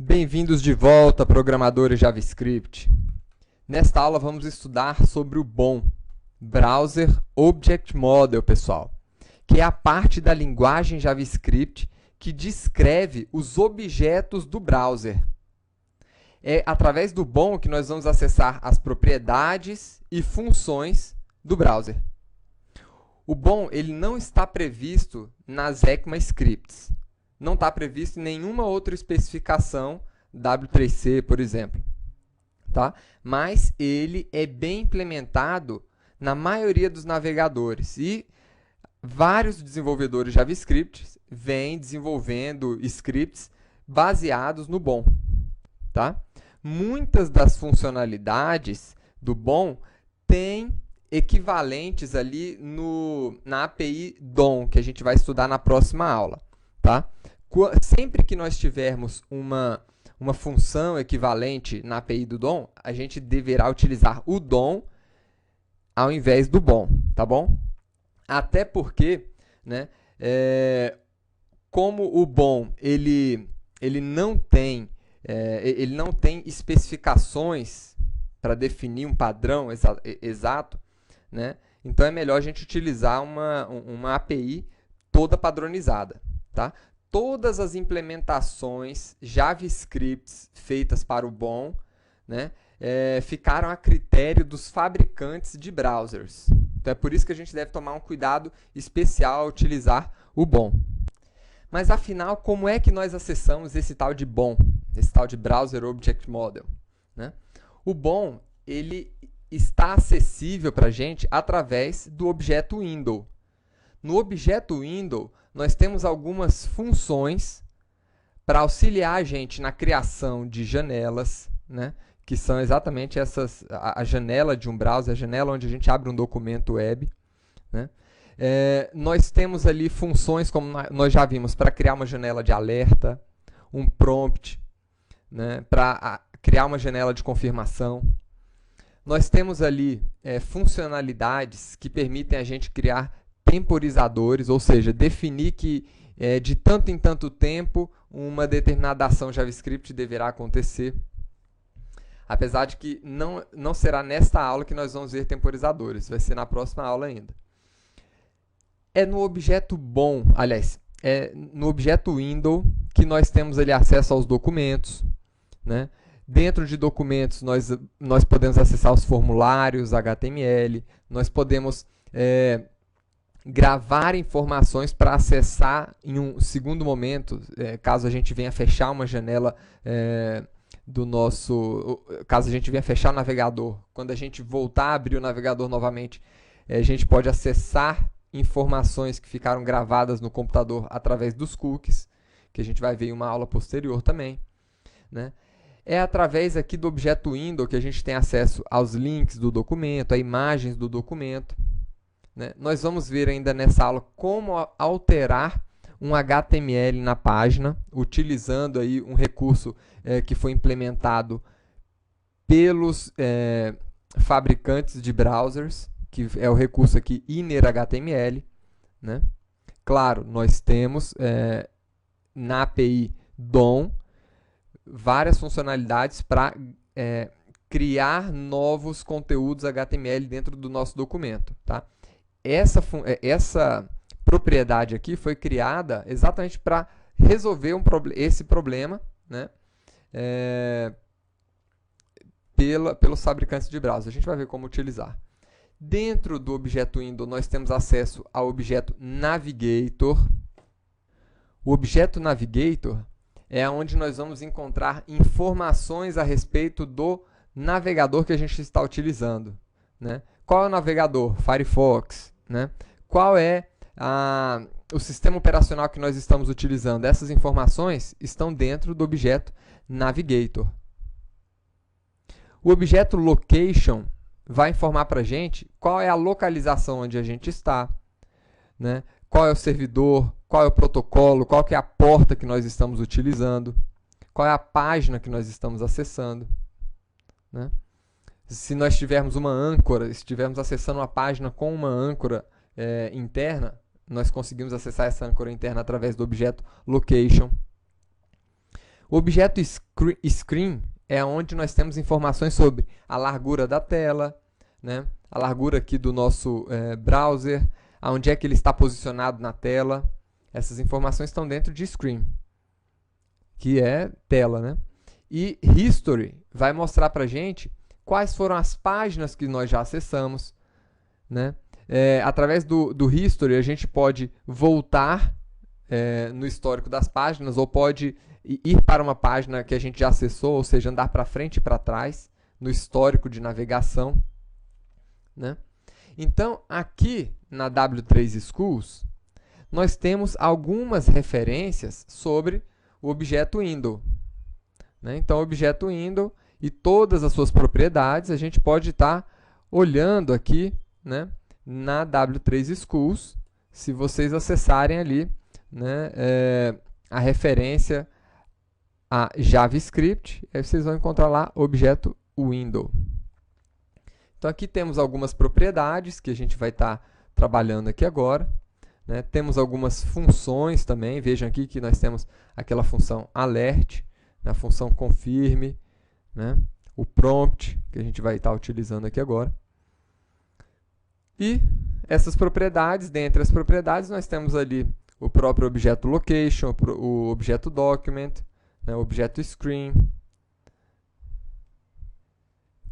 Bem-vindos de volta, programadores JavaScript. Nesta aula vamos estudar sobre o BOM, Browser Object Model, pessoal, que é a parte da linguagem JavaScript que descreve os objetos do browser. É através do BOM que nós vamos acessar as propriedades e funções do browser. O BOM ele não está previsto nas ECMAScripts. Não está previsto em nenhuma outra especificação W3C, por exemplo. Tá? Mas ele é bem implementado na maioria dos navegadores. E vários desenvolvedores JavaScript vêm desenvolvendo scripts baseados no BOM. Tá? Muitas das funcionalidades do BOM têm equivalentes ali na API DOM, que a gente vai estudar na próxima aula. Tá? Sempre que nós tivermos uma função equivalente na API do DOM, a gente deverá utilizar o DOM ao invés do BOM, tá bom? Até porque, né, como o BOM ele não tem especificações para definir um padrão exato, né? Então é melhor a gente utilizar uma API toda padronizada. Tá? Todas as implementações JavaScript feitas para o BOM, né, ficaram a critério dos fabricantes de browsers. Então é por isso que a gente deve tomar um cuidado especial ao utilizar o BOM. Mas afinal, como é que nós acessamos esse tal de BOM, esse tal de Browser Object Model? Né? O BOM ele está acessível para a gente através do objeto window. No objeto window, nós temos algumas funções para auxiliar a gente na criação de janelas, né? Que são exatamente essas, a janela de um browser, a janela onde a gente abre um documento web. Né? Nós temos ali funções, como nós já vimos, para criar uma janela de alerta, um prompt, né? Para criar uma janela de confirmação. Nós temos ali funcionalidades que permitem a gente criar temporizadores, ou seja, definir que de tanto em tanto tempo uma determinada ação JavaScript deverá acontecer. Apesar de que não será nesta aula que nós vamos ver temporizadores, vai ser na próxima aula ainda. É no objeto BOM, aliás, é no objeto window que nós temos ali acesso aos documentos, né? Dentro de documentos nós podemos acessar os formulários HTML, nós podemos gravar informações para acessar em um segundo momento, caso a gente venha fechar uma janela caso a gente venha fechar o navegador, quando a gente voltar a abrir o navegador novamente, a gente pode acessar informações que ficaram gravadas no computador através dos cookies, que a gente vai ver em uma aula posterior também, né? É através aqui do objeto window que a gente tem acesso aos links do documento, a imagens do documento. Né? Nós vamos ver ainda nessa aula como alterar um HTML na página, utilizando aí um recurso que foi implementado pelos fabricantes de browsers, que é o recurso aqui InnerHTML. Né? Claro, nós temos na API DOM várias funcionalidades para criar novos conteúdos HTML dentro do nosso documento. Tá? Essa propriedade aqui foi criada exatamente para resolver esse problema, né, pelos fabricantes de browser. A gente vai ver como utilizar. Dentro do objeto window, nós temos acesso ao objeto navigator. O objeto navigator é onde nós vamos encontrar informações a respeito do navegador que a gente está utilizando. Né? Qual é o navegador? Firefox. Né? Qual é o sistema operacional que nós estamos utilizando? Essas informações estão dentro do objeto navigator. O objeto location vai informar para a gente qual é a localização onde a gente está, né? Qual é o servidor, qual é o protocolo, qual que é a porta que nós estamos utilizando, qual é a página que nós estamos acessando. Né? Se nós tivermos uma âncora, estivermos acessando uma página com uma âncora interna, nós conseguimos acessar essa âncora interna através do objeto location. O objeto screen é onde nós temos informações sobre a largura da tela, né? A largura aqui do nosso browser, aonde é que ele está posicionado na tela. Essas informações estão dentro de screen, que é tela, né? E history vai mostrar para a gente quais foram as páginas que nós já acessamos, né? Através do history, a gente pode voltar no histórico das páginas, ou pode ir para uma página que a gente já acessou, ou seja, andar para frente e para trás, no histórico de navegação, né? Então, aqui na W3 Schools, nós temos algumas referências sobre o objeto window, né? Então, o objeto window e todas as suas propriedades, a gente pode estar olhando aqui, né, na W3 Schools, se vocês acessarem ali, né, a referência a JavaScript, aí vocês vão encontrar lá objeto window. Então, aqui temos algumas propriedades que a gente vai estar trabalhando aqui agora, né? Temos algumas funções também. Vejam aqui que nós temos aquela função alert, a função confirm, né? O prompt, que a gente vai estar utilizando aqui agora. E essas propriedades, dentre as propriedades, nós temos ali o próprio objeto location, o objeto document, né? O objeto screen.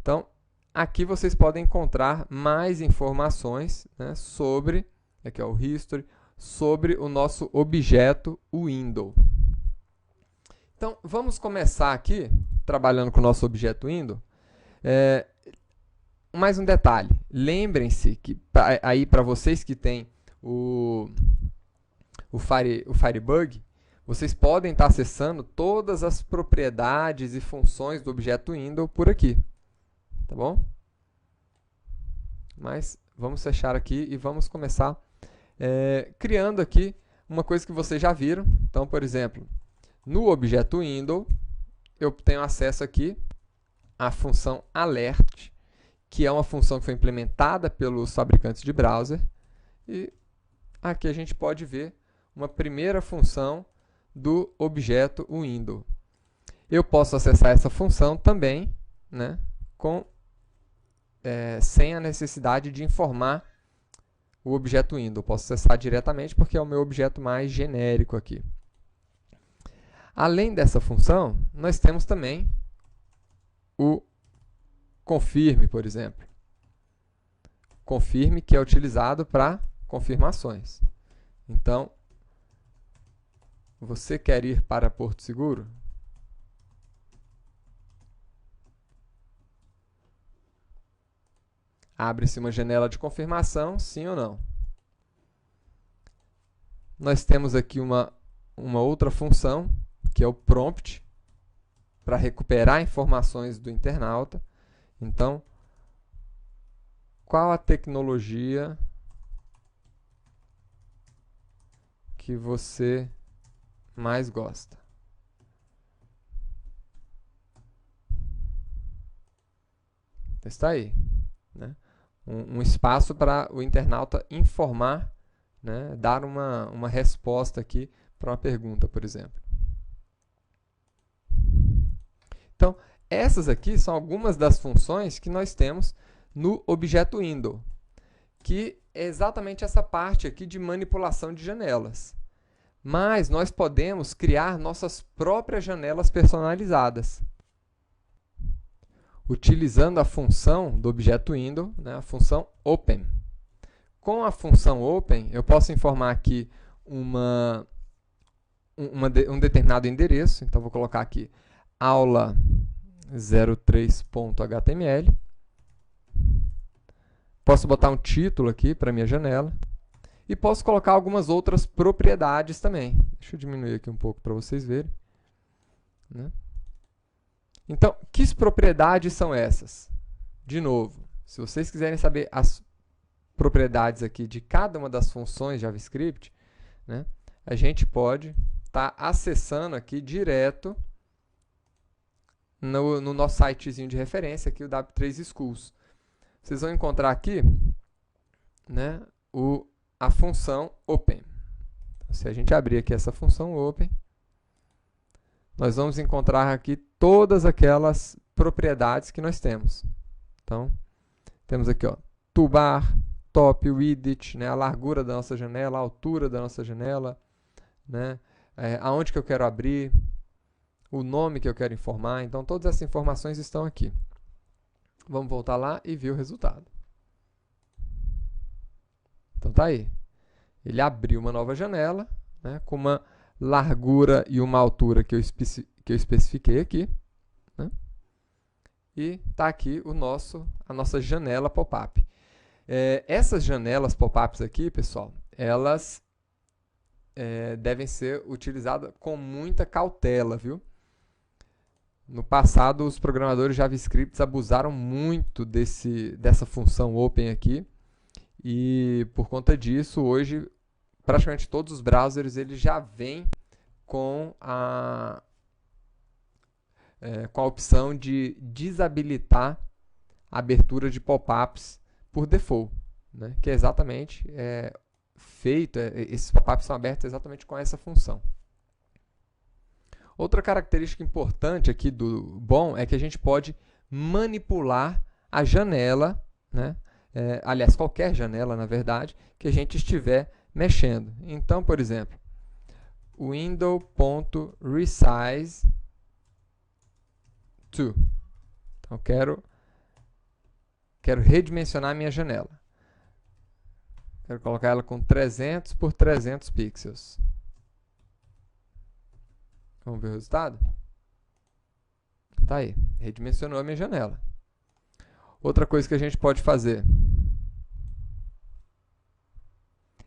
Então, aqui vocês podem encontrar mais informações, né, sobre, aqui é o history, sobre o nosso objeto window. Então, vamos começar aqui, trabalhando com o nosso objeto window. Mais um detalhe, lembrem-se que, aí para vocês que têm o Firebug, vocês podem estar acessando todas as propriedades e funções do objeto window por aqui. Tá bom? Mas vamos fechar aqui e vamos começar criando aqui uma coisa que vocês já viram. Então, por exemplo, no objeto window, eu tenho acesso aqui à função alert, que é uma função que foi implementada pelos fabricantes de browser. E aqui a gente pode ver uma primeira função do objeto window. Eu posso acessar essa função também, né, sem a necessidade de informar o objeto window. Posso acessar diretamente porque é o meu objeto mais genérico aqui. Além dessa função, nós temos também o confirm, por exemplo. Confirm, que é utilizado para confirmações. Então, você quer ir para Porto Seguro? Abre-se uma janela de confirmação, sim ou não. Nós temos aqui uma outra função, que é o prompt, para recuperar informações do internauta. Então, qual a tecnologia que você mais gosta? Está aí, né? Um espaço para o internauta informar, né? Dar uma resposta aqui para uma pergunta, por exemplo. Então, essas aqui são algumas das funções que nós temos no objeto window, que é exatamente essa parte aqui de manipulação de janelas. Mas nós podemos criar nossas próprias janelas personalizadas, utilizando a função do objeto window, né, a função open. Com a função open, eu posso informar aqui um determinado endereço. Então, vou colocar aqui aula 03.html. Posso botar um título aqui para minha janela. E posso colocar algumas outras propriedades também. Deixa eu diminuir aqui um pouco para vocês verem, né? Então, que propriedades são essas? De novo, se vocês quiserem saber as propriedades aqui de cada uma das funções JavaScript, né, a gente pode estar acessando aqui direto no nosso sitezinho de referência, aqui o W3 Schools. Vocês vão encontrar aqui, né, a função open. Então, se a gente abrir aqui essa função open, nós vamos encontrar aqui todas aquelas propriedades que nós temos. Então, temos aqui, ó, toolbar, top, widget, né, a largura da nossa janela, a altura da nossa janela, né, aonde que eu quero abrir, o nome que eu quero informar. Então, todas essas informações estão aqui. Vamos voltar lá e ver o resultado. Então, tá aí. Ele abriu uma nova janela, né, com uma largura e uma altura que eu especifiquei aqui, né, e está aqui a nossa janela pop-up. Essas janelas pop-ups aqui, pessoal, elas devem ser utilizadas com muita cautela, viu? No passado, os programadores JavaScript abusaram muito dessa função open aqui, e por conta disso, hoje, praticamente todos os browsers eles já vêm com a opção de desabilitar a abertura de pop-ups por default, né? Que é exatamente esses pop-ups são abertos exatamente com essa função. Outra característica importante aqui do bom é que a gente pode manipular a janela, né? Aliás, qualquer janela, na verdade, que a gente estiver mexendo. Então, por exemplo, window.resize to. Então, quero redimensionar a minha janela. Quero colocar ela com 300 por 300 pixels. Vamos ver o resultado? Tá aí, redimensionou a minha janela. Outra coisa que a gente pode fazer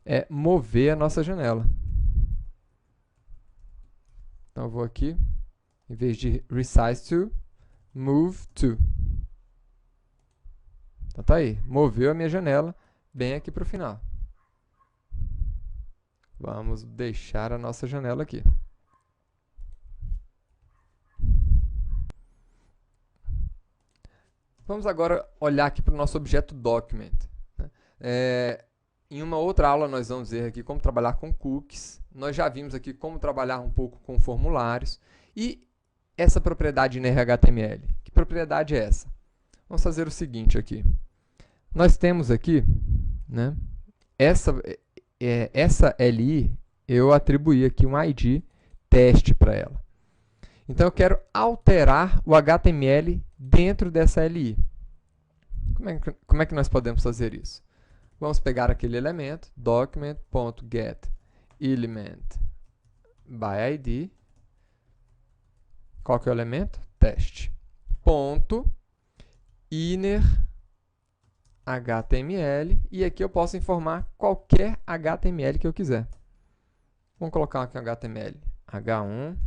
é mover a nossa janela. Então, eu vou aqui, em vez de resize to, move to. Então, tá aí, moveu a minha janela bem aqui para o final. Vamos deixar a nossa janela aqui. Vamos agora olhar aqui para o nosso objeto document. Em uma outra aula nós vamos ver aqui como trabalhar com cookies. Nós já vimos aqui como trabalhar um pouco com formulários. E essa propriedade inner HTML. Que propriedade é essa? Vamos fazer o seguinte aqui. Nós temos aqui, né, essa LI, eu atribuí aqui um ID teste para ela. Então, eu quero alterar o HTML dentro dessa LI. Como é que nós podemos fazer isso? Vamos pegar aquele elemento, document.getElementById. Qual que é o elemento? Teste. Ponto inner HTML. E aqui eu posso informar qualquer HTML que eu quiser. Vamos colocar aqui um HTML H1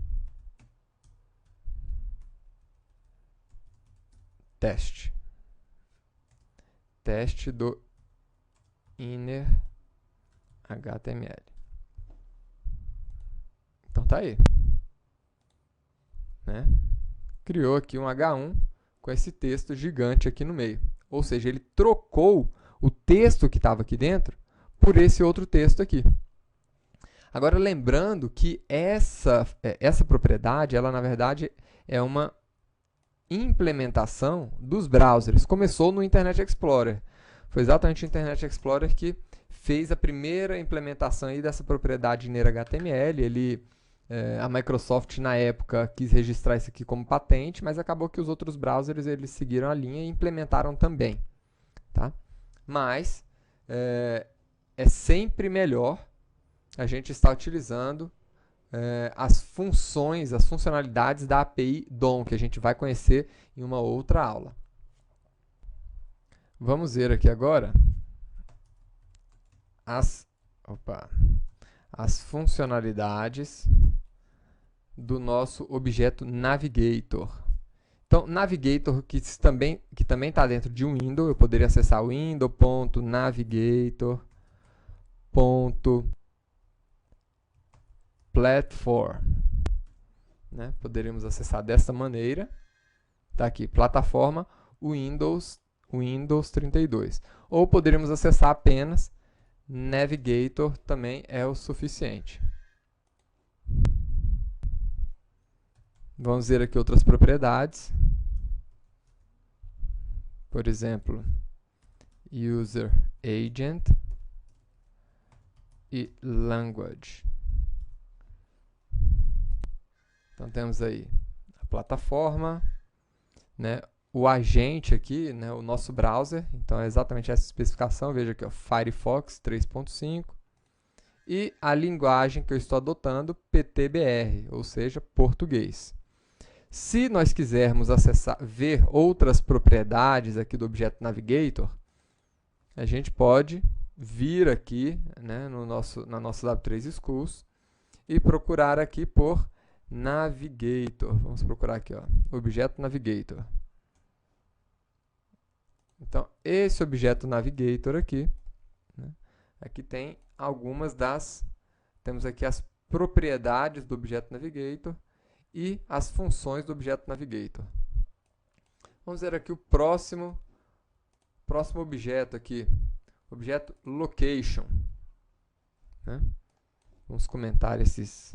teste. Teste do inner HTML. Então tá aí, né? Criou aqui um H1 com esse texto gigante aqui no meio. Ou seja, ele trocou o texto que estava aqui dentro por esse outro texto aqui. Agora, lembrando que essa propriedade, ela na verdade é uma implementação dos browsers. Começou no Internet Explorer. Foi exatamente o Internet Explorer que fez a primeira implementação aí dessa propriedade inner HTML. A Microsoft, na época, quis registrar isso aqui como patente, mas acabou que os outros browsers eles seguiram a linha e implementaram também. Tá? Mas é sempre melhor a gente estar utilizando as funcionalidades da API DOM, que a gente vai conhecer em uma outra aula. Vamos ver aqui agora as funcionalidades do nosso objeto Navigator. Então, Navigator, que também está dentro de um window, eu poderia acessar window.navigator.platform. Né? Poderíamos acessar dessa maneira. Está aqui, plataforma Windows 32. Ou poderíamos acessar apenas Navigator, também é o suficiente. Vamos ver aqui outras propriedades. Por exemplo, user agent e language. Então temos aí a plataforma, né, o agente aqui, né, o nosso browser. Então é exatamente essa especificação. Veja aqui, ó, Firefox 3.5. E a linguagem que eu estou adotando, PTBR, ou seja, português. Se nós quisermos acessar, ver outras propriedades aqui do objeto Navigator, a gente pode vir aqui, né, na nossa W3 Schools e procurar aqui por Navigator. Vamos procurar aqui, ó, objeto Navigator. Então, esse objeto Navigator aqui, né, aqui tem algumas temos aqui as propriedades do objeto Navigator e as funções do objeto Navigator. Vamos ver aqui o próximo objeto aqui, objeto Location, né? Vamos comentar essas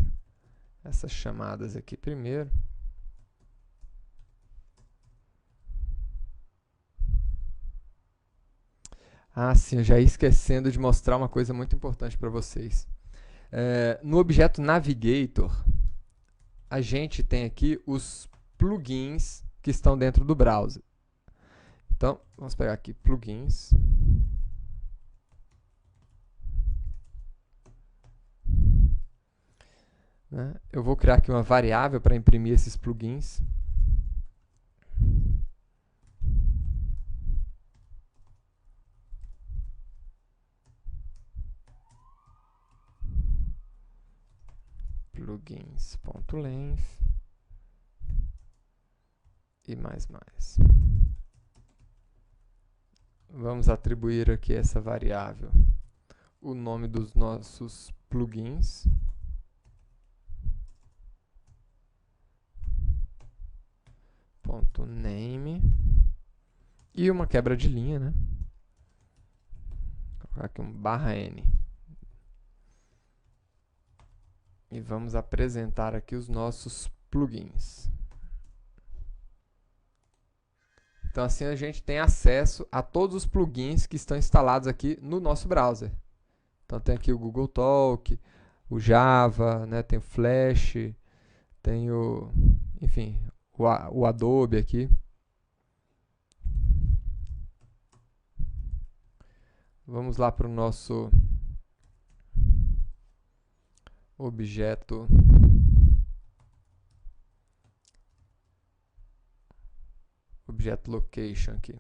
chamadas aqui primeiro. Ah, sim, eu já ia esquecendo de mostrar uma coisa muito importante para vocês. No objeto Navigator, a gente tem aqui os plugins que estão dentro do browser. Então, vamos pegar aqui plugins. Né? Eu vou criar aqui uma variável para imprimir esses plugins. Plugins.length e mais. Vamos atribuir aqui essa variável o nome dos nossos plugins. .name e uma quebra de linha, né? Vou colocar aqui um /n. E vamos apresentar aqui os nossos plugins. Então, assim a gente tem acesso a todos os plugins que estão instalados aqui no nosso browser. Então, tem aqui o Google Talk, o Java, né? Tem o Flash, tem enfim, o Adobe aqui. Vamos lá para o nosso objeto location aqui.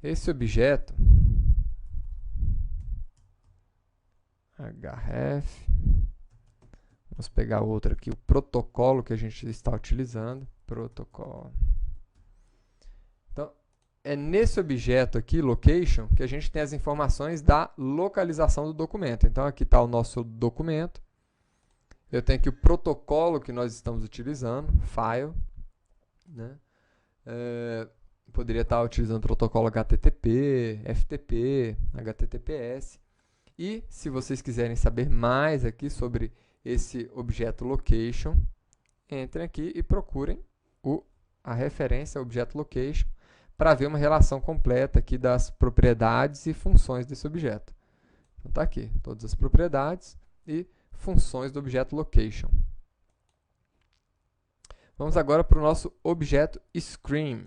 Esse objeto href, vamos pegar outro aqui, o protocolo que a gente está utilizando, protocolo. Então, é nesse objeto aqui, location, que a gente tem as informações da localização do documento. Então, aqui está o nosso documento. Eu tenho aqui o protocolo que nós estamos utilizando, file, né? Poderia estar utilizando o protocolo HTTP, FTP, HTTPS. E, se vocês quiserem saber mais aqui sobre esse objeto location, entrem aqui e procurem a referência objeto location para ver uma relação completa aqui das propriedades e funções desse objeto. Então, está aqui todas as propriedades e funções do objeto location. Vamos agora para o nosso objeto screen.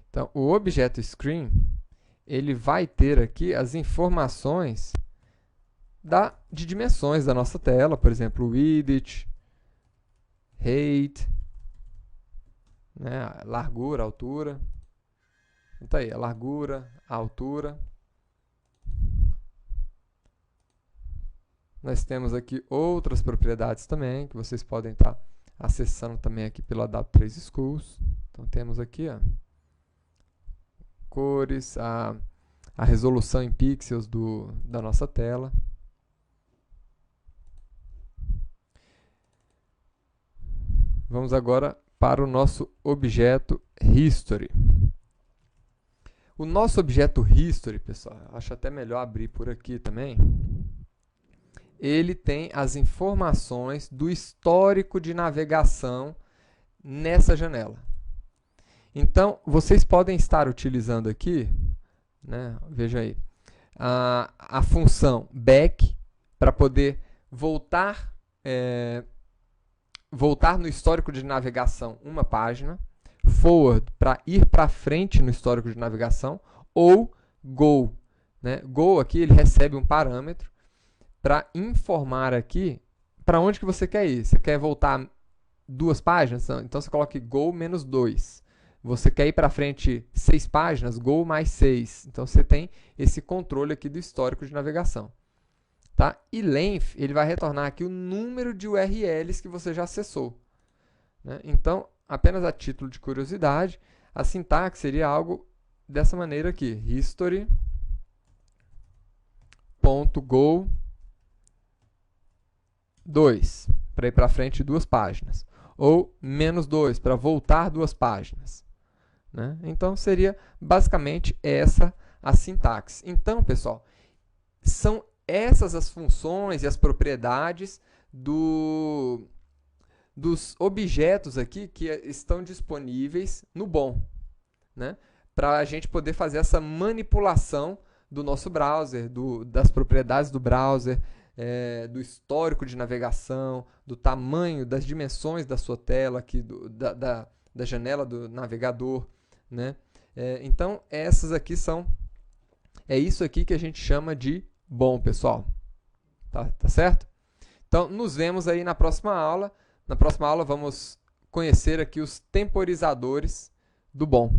Então, o objeto screen, ele vai ter aqui as informações de dimensões da nossa tela, por exemplo, width, height, né, a largura, a altura. Então, aí, a largura, a altura. Nós temos aqui outras propriedades também, que vocês podem estar acessando também aqui pela W3 Schools. Então, temos aqui, ó, cores, a resolução em pixels da nossa tela. Vamos agora para o nosso objeto History. O nosso objeto History, pessoal, acho até melhor abrir por aqui também. Ele tem as informações do histórico de navegação nessa janela. Então, vocês podem estar utilizando aqui, né, veja aí, a função back para poder voltar no histórico de navegação uma página, forward para ir para frente no histórico de navegação, ou go. Né? Go aqui ele recebe um parâmetro para informar aqui para onde que você quer ir. Você quer voltar 2 páginas? Então você coloca go menos 2. Você quer ir para frente 6 páginas? Go mais 6. Então você tem esse controle aqui do histórico de navegação. Tá? E length, ele vai retornar aqui o número de URLs que você já acessou. Né? Então, apenas a título de curiosidade, a sintaxe seria algo dessa maneira aqui. History.go 2, para ir para frente 2 páginas. Ou menos 2, para voltar 2 páginas. Né? Então, seria basicamente essa a sintaxe. Então, pessoal, são essas as funções e as propriedades dos objetos aqui que estão disponíveis no BOM, né? Para a gente poder fazer essa manipulação do nosso browser, das propriedades do browser, do histórico de navegação, do tamanho, das dimensões da sua tela, aqui, da janela do navegador. Né? Então, essas aqui é isso aqui que a gente chama de BOM, pessoal. Tá certo? Então, nos vemos aí na próxima aula. Na próxima aula, vamos conhecer aqui os temporizadores do BOM.